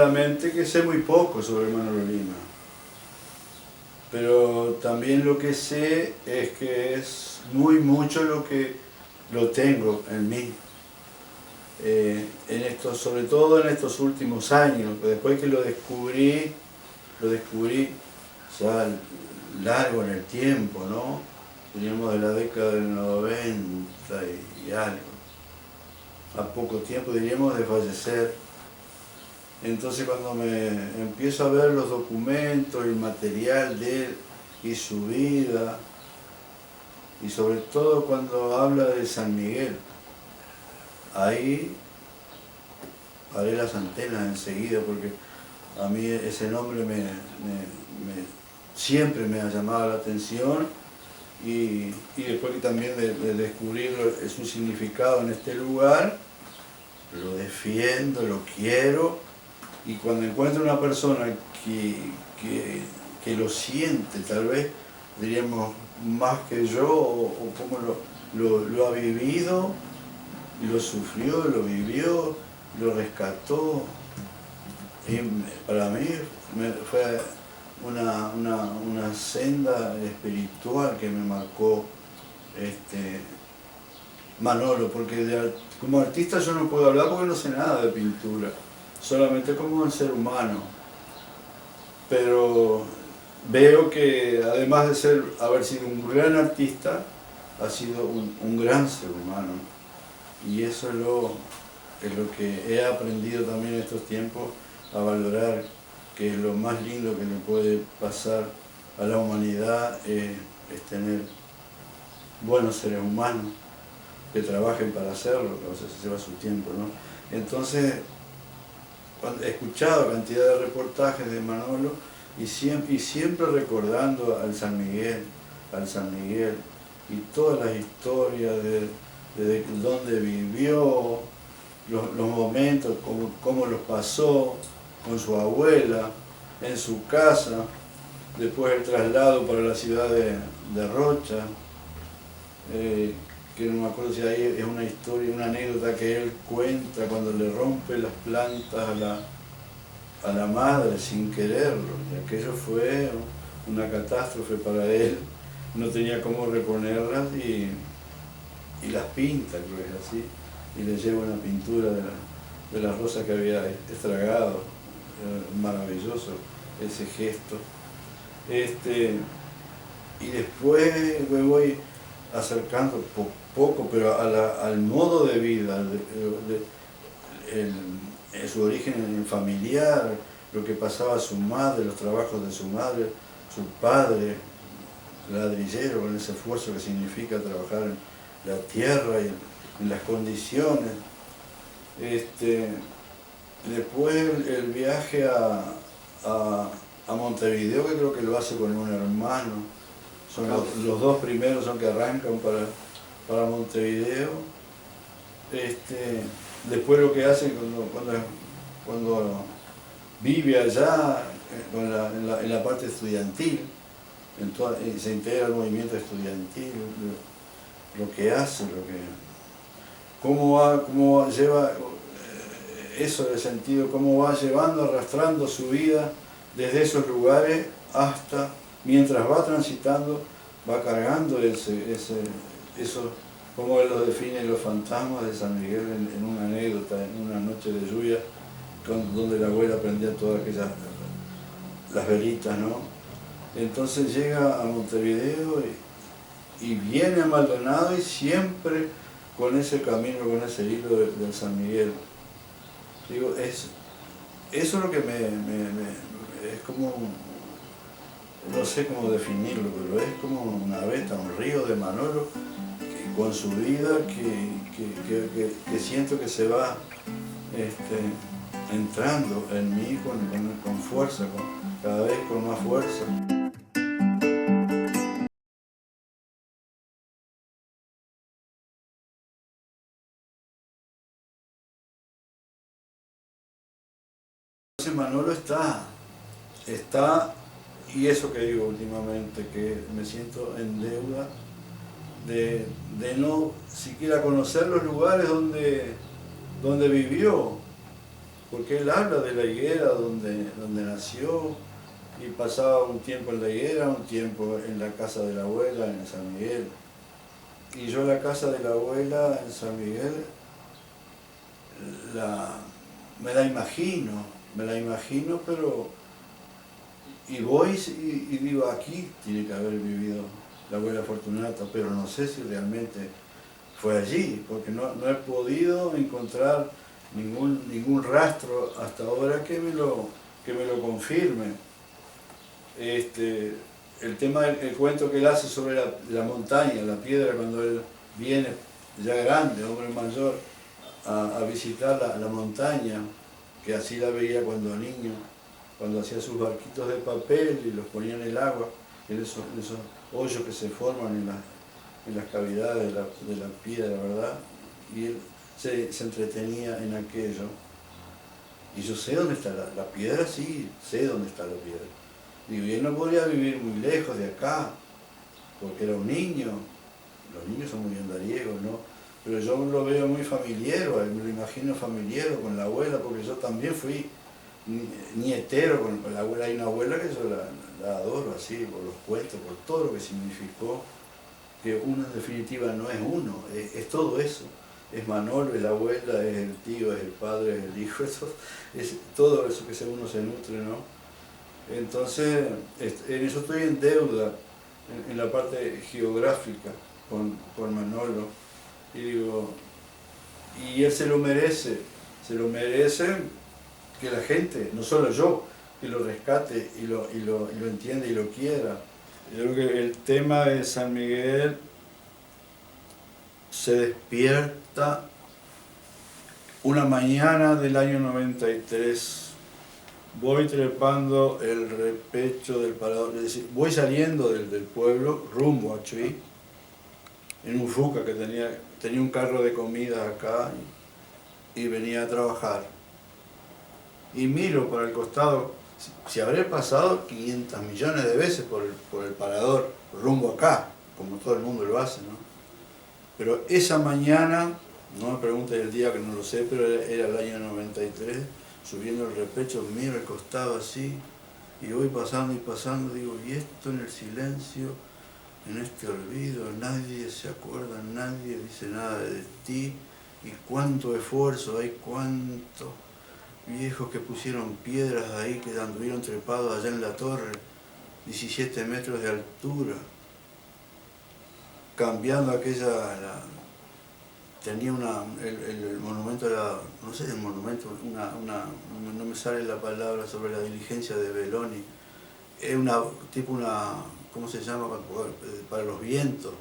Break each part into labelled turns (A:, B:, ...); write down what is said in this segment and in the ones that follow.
A: claramente que sé muy poco sobre Manolo Lima, pero también lo que sé es que es mucho lo que lo tengo en mí. Sobre todo en estos últimos años, después que lo descubrí ya largo en el tiempo, ¿no? Veníamos de la década del 90 y algo, a poco tiempo diríamos de fallecer. Entonces cuando me empiezo a ver los documentos, el material de él y su vida, y sobre todo cuando habla de San Miguel, ahí paré las antenas enseguida, porque a mí ese nombre siempre me ha llamado la atención, y después también de descubrir su significado en este lugar, lo defiendo, lo quiero, y cuando encuentro una persona que lo siente, tal vez diríamos más que yo, o cómo lo ha vivido, lo sufrió, lo vivió, lo rescató, y para mí fue una senda espiritual que me marcó Manolo, porque como artista yo no puedo hablar porque no sé nada de pintura, solamente como un ser humano, pero veo que además de haber sido un gran artista, ha sido un gran ser humano, y eso es lo que he aprendido también en estos tiempos a valorar, que lo más lindo que le puede pasar a la humanidad es tener buenos seres humanos que trabajen para hacerlo, que a veces se lleva su tiempo, ¿no? Entonces, he escuchado cantidad de reportajes de Manolo y siempre recordando al San Miguel, y todas las historias de dónde vivió, los momentos, cómo los pasó con su abuela, en su casa, después el traslado para la ciudad de Rocha, que no me acuerdo si ahí es una historia, una anécdota que él cuenta cuando le rompe las plantas a la madre sin quererlo, y aquello fue una catástrofe para él, no tenía cómo reponerlas y las pinta, creo que es así, y le lleva una pintura de las rosas que había estragado, maravilloso ese gesto. Y después me voy acercando poco, pero al modo de vida, su origen familiar, lo que pasaba a su madre, los trabajos de su madre, su padre, ladrillero, con ese esfuerzo que significa trabajar en la tierra y en las condiciones. Después el viaje a Montevideo, que creo que lo hace con un hermano. Son los dos primeros son que arrancan para Montevideo. Después lo que hacen cuando vive allá, en la parte estudiantil, se integra al movimiento estudiantil, lo que hace, cómo lleva eso de sentido, cómo va llevando, arrastrando su vida desde esos lugares hasta, mientras va transitando, va cargando eso, como él lo define, los fantasmas de San Miguel en una anécdota, en una noche de lluvia, donde la abuela prendía todas las velitas, ¿no? Entonces llega a Montevideo y viene a Maldonado, y siempre con ese camino, con ese hilo del San Miguel. Digo, eso es lo que es como, no sé cómo definirlo, pero es como una veta, un río de Manolo, con su vida, que siento que se va entrando en mí con fuerza, cada vez con más fuerza. Entonces Manolo está, y eso que digo últimamente, que me siento en deuda de no siquiera conocer los lugares donde vivió, porque él habla de la higuera donde nació, y pasaba un tiempo en la higuera, un tiempo en la casa de la abuela en San Miguel. Y yo la casa de la abuela en San Miguel me la imagino, pero y voy y digo, aquí tiene que haber vivido la abuela Fortunata, pero no sé si realmente fue allí, porque no he podido encontrar ningún rastro hasta ahora que me lo confirme. El tema, el cuento que él hace sobre la montaña, la piedra, cuando él viene ya grande, hombre mayor, a visitar la montaña, que así la veía cuando niño, cuando hacía sus barquitos de papel y los ponía en el agua, en esos hoyos que se forman en las cavidades de la piedra, ¿verdad? Y él se entretenía en aquello. Y yo sé dónde está la piedra, sí, sé dónde está la piedra. Digo, y él no podría vivir muy lejos de acá, porque era un niño. Los niños son muy andariegos, ¿no? Pero yo lo veo muy familiero, me lo imagino familiero con la abuela, porque yo también fui nietero con la abuela. Hay una abuela que yo la adoro así, por los cuentos, por todo lo que significó, que uno en definitiva no es uno, es todo eso. Es Manolo, es la abuela, es el tío, es el padre, es el hijo, es todo eso que uno se nutre, ¿no? Entonces, en eso estoy en deuda, en la parte geográfica con Manolo, y digo, y él se lo merece que la gente, no solo yo, que lo rescate y lo entienda y lo quiera. Yo creo que el tema de San Miguel se despierta una mañana del año 93. Voy trepando el repecho del parador, es decir, voy saliendo del pueblo rumbo a Chuy, en un Fuca que tenía un carro de comida acá y venía a trabajar. Y miro para el costado, si habré pasado 500 millones de veces por el parador rumbo acá, como todo el mundo lo hace, ¿no? Pero esa mañana, no me preguntes el día que no lo sé, pero era el año 93, subiendo el repecho, miro al costado así, y voy pasando y pasando, digo, y esto en el silencio, en este olvido, nadie se acuerda, nadie dice nada de ti, y cuánto esfuerzo hay, cuántos viejos que pusieron piedras ahí, que anduvieron trepados allá en la torre, 17 metros de altura, cambiando aquella... tenía el monumento, no sé, el monumento, no me sale la palabra, sobre la diligencia de Belloni, es ¿cómo se llama? Para los vientos,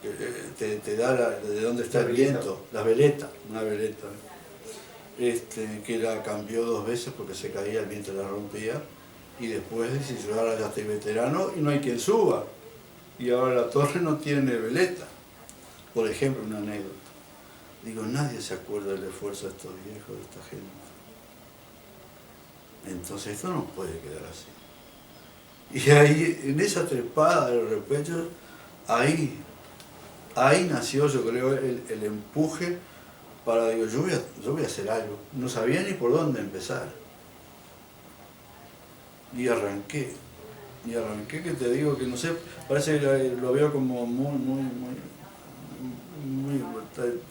A: que te da de dónde está el viento, la veleta, una veleta, que la cambió 2 veces porque se caía, el viento la rompía, y después dice, yo ahora ya estoy veterano y no hay quien suba, y ahora la torre no tiene veleta. Por ejemplo, una anécdota. Digo, nadie se acuerda del esfuerzo de estos viejos, de esta gente. Entonces esto no puede quedar así. Y ahí, en esa trepada del repecho, ahí nació, yo creo, el empuje para, digo, yo voy a hacer algo. No sabía ni por dónde empezar. Y arranqué, que te digo que no sé, parece que lo veo como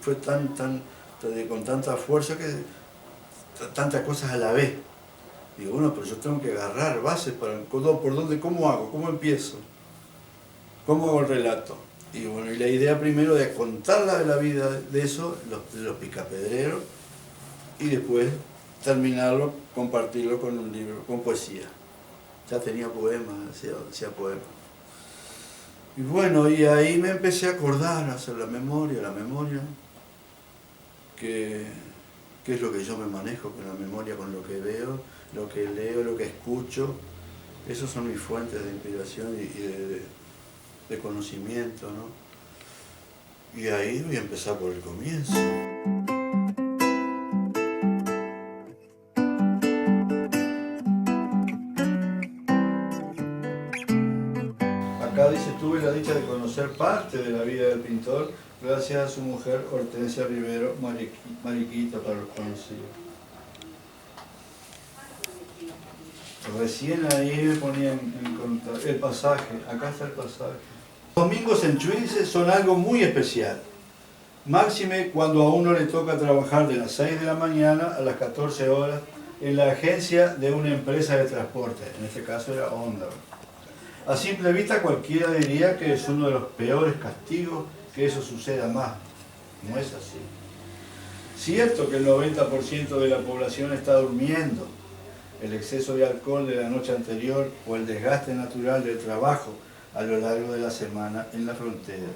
A: fue con tanta fuerza, que tantas cosas a la vez. Digo, bueno, pero yo tengo que agarrar bases ¿por dónde? ¿Cómo hago? ¿Cómo empiezo? ¿Cómo hago el relato? Y bueno, y la idea primero de contar la vida de eso, de los picapedreros, y después terminarlo, compartirlo con un libro, con poesía. Ya tenía poemas, hacía poemas. Y bueno, y ahí me empecé a acordar, a hacer la memoria, que es lo que yo me manejo con la memoria, con lo que veo, lo que leo, lo que escucho. Esas son mis fuentes de inspiración y de conocimiento, ¿no? Y ahí voy a empezar por el comienzo. Acá dice, tuve la dicha de conocer parte de la vida del pintor gracias a su mujer Hortensia Rivero, Mariquita para los conocidos. Recién ahí me ponía en contacto. El pasaje, acá está el pasaje. Los domingos en Chuince son algo muy especial. Máxime cuando a uno le toca trabajar de las 6 de la mañana a las 14 horas en la agencia de una empresa de transporte. En este caso era Honda. A simple vista cualquiera diría que es uno de los peores castigos que eso suceda más. No es así. Cierto que el 90% de la población está durmiendo. El exceso de alcohol de la noche anterior o el desgaste natural del trabajo a lo largo de la semana en la frontera.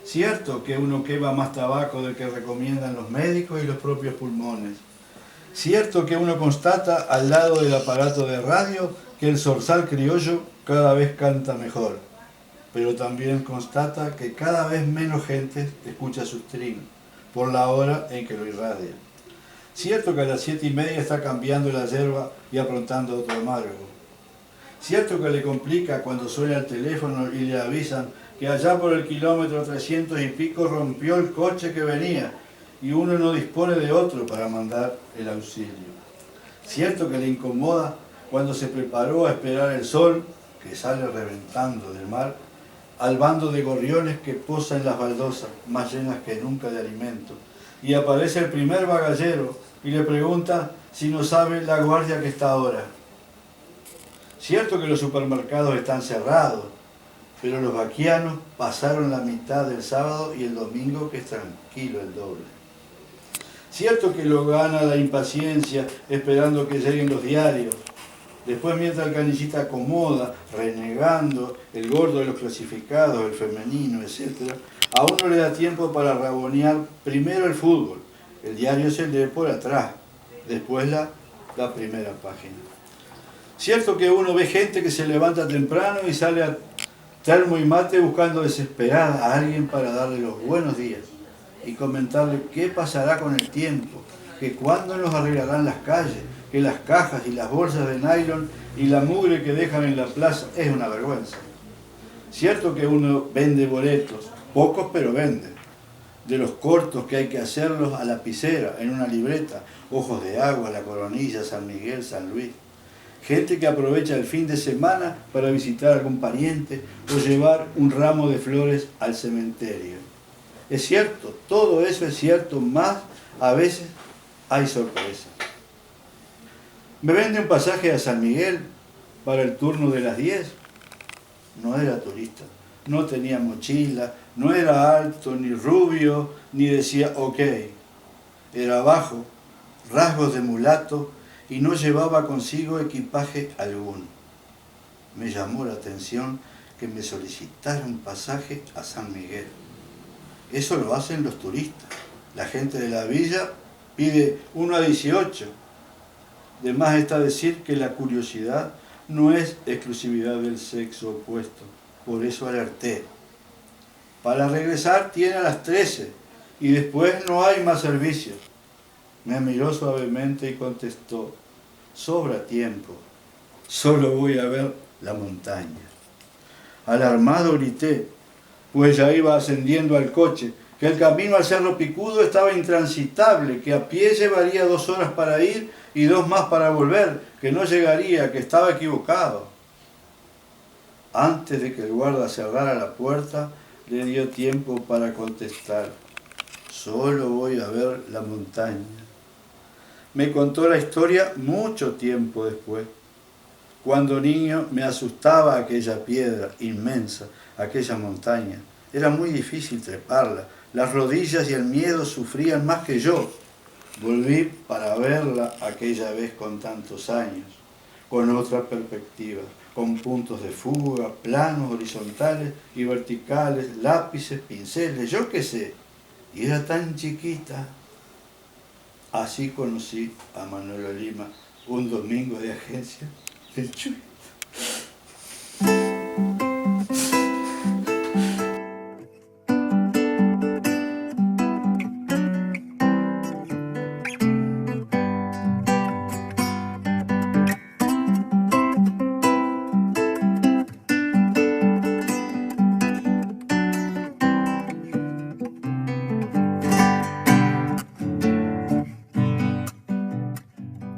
A: Cierto que uno quema más tabaco del que recomiendan los médicos y los propios pulmones. Cierto que uno constata al lado del aparato de radio que el zorzal criollo cada vez canta mejor, pero también constata que cada vez menos gente escucha su stream por la hora en que lo irradia. Cierto que a las 7:30 está cambiando la yerba y aprontando otro amargo. Cierto que le complica cuando suena el teléfono y le avisan que allá por el kilómetro 300 y pico rompió el coche que venía y uno no dispone de otro para mandar el auxilio. Cierto que le incomoda cuando se preparó a esperar el sol, que sale reventando del mar, al bando de gorriones que posa en las baldosas, más llenas que nunca de alimento, y aparece el primer bagallero y le pregunta si no sabe la guardia que está ahora. Cierto que los supermercados están cerrados, pero los vaquianos pasaron la mitad del sábado y el domingo que es tranquilo el doble. Cierto que lo gana la impaciencia esperando que lleguen los diarios. Después, mientras el canillita acomoda, renegando el gordo de los clasificados, el femenino, etc., a uno le da tiempo para rabonear primero el fútbol. El diario se lee por atrás, después la primera página. Cierto que uno ve gente que se levanta temprano y sale a termo y mate buscando desesperada a alguien para darle los buenos días y comentarle qué pasará con el tiempo, que cuándo nos arreglarán las calles, que las cajas y las bolsas de nylon y la mugre que dejan en la plaza es una vergüenza. Cierto que uno vende boletos, pocos pero vende, de los cortos que hay que hacerlos a lapicera, en una libreta, Ojos de Agua, La Coronilla, San Miguel, San Luis. Gente que aprovecha el fin de semana para visitar a algún pariente o llevar un ramo de flores al cementerio. Es cierto, todo eso es cierto, más a veces hay sorpresas. Me vende un pasaje a San Miguel para el turno de las 10. No era turista, no tenía mochila, no era alto ni rubio, ni decía ok. Era bajo, rasgos de mulato y no llevaba consigo equipaje alguno. Me llamó la atención que me solicitara un pasaje a San Miguel. Eso lo hacen los turistas. La gente de la villa pide 1 a 18. De más está decir que la curiosidad no es exclusividad del sexo opuesto. Por eso alerté. Para regresar tiene a las 13 y después no hay más servicios. Me miró suavemente y contestó: sobra tiempo, solo voy a ver la montaña. Alarmado grité, pues ya iba ascendiendo al coche, que el camino al Cerro Picudo estaba intransitable, que a pie llevaría 2 horas para ir y 2 más para volver, que no llegaría, que estaba equivocado. Antes de que el guarda cerrara la puerta, le dio tiempo para contestar: solo voy a ver la montaña. Me contó la historia mucho tiempo después. Cuando niño me asustaba aquella piedra inmensa, aquella montaña. Era muy difícil treparla. Las rodillas y el miedo sufrían más que yo. Volví para verla aquella vez con tantos años, con otra perspectiva, con puntos de fuga, planos horizontales y verticales, lápices, pinceles, yo qué sé. Y era tan chiquita. Así conocí a Manuela Lima un domingo de agencia del Chuy.